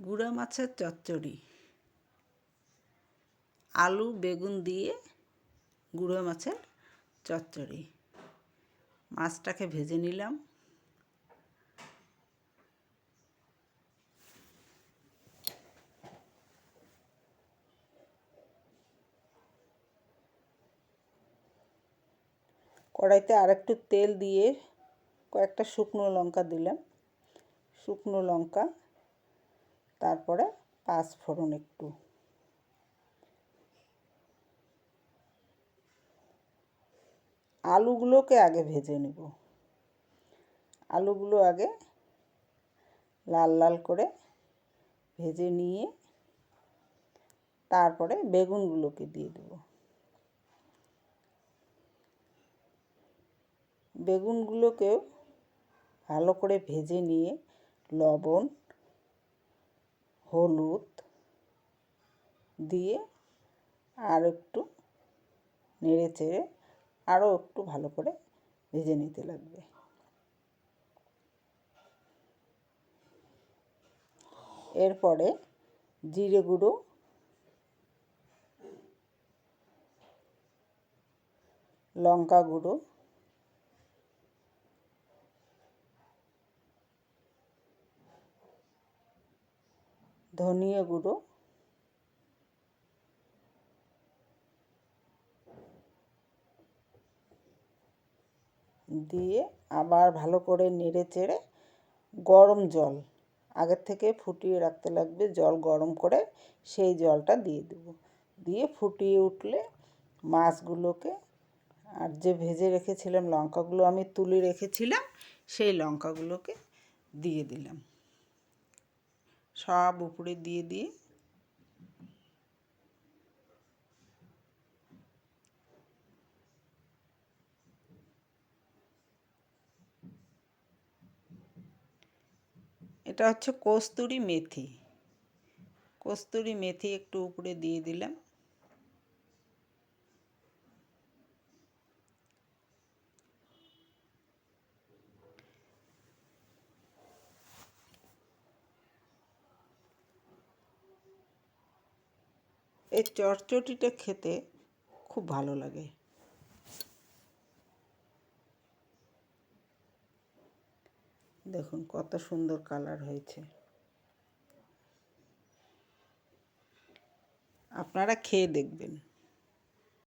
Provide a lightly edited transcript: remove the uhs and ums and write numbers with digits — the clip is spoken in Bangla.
গুঁড়া মাছের চচ্চড়ি, আলু বেগুন দিয়ে গুঁড়ো মাছের চচ্চড়ি। মাছটাকে ভেজে নিলাম। কড়াইতে আরেকটু তেল দিয়ে কয়েকটা শুকনো লঙ্কা দিলাম, শুকনো লঙ্কা, তারপরে পাঁচ ফোড়ন একটু, আলুগুলোকে আগে ভেজে নেব। আলুগুলো আগে লাল লাল করে ভেজে নিয়ে তারপরে বেগুনগুলোকে দিয়ে দেব। বেগুনগুলোকেও ভালো করে ভেজে নিয়ে লবণ হলুদ দিয়ে আর একটু নেড়ে চেড়ে আরও একটু ভালো করে ভেজে নিতে লাগবে। এরপরে জিরে গুঁড়ো, লঙ্কা গুঁড়ো, ধনিয়া গুঁড়ো, দিয়ে আবার ভালো করে নেড়ে চেড়ে গরম জল আগের থেকে ফুটিয়ে রাখতে লাগবে। জল গরম করে সেই জলটা দিয়ে দেব। দিয়ে ফুটিয়ে উঠলে মাছগুলোকে আর যে ভেজে রেখেছিলাম লঙ্কাগুলো আমি তুলে রেখেছিলাম সেই লঙ্কাগুলোকে দিয়ে দিলাম। সব উপরে দিয়ে দিয়ে এটা হচ্ছে কস্তুরি মেথি। কস্তুরি মেথি একটু উপরে দিয়ে দিলাম। এই চচ্চড়িটা খেতে খুব ভালো লাগে। দেখুন কত সুন্দর কালার হয়েছে। আপনারা খেয়ে দেখবেন।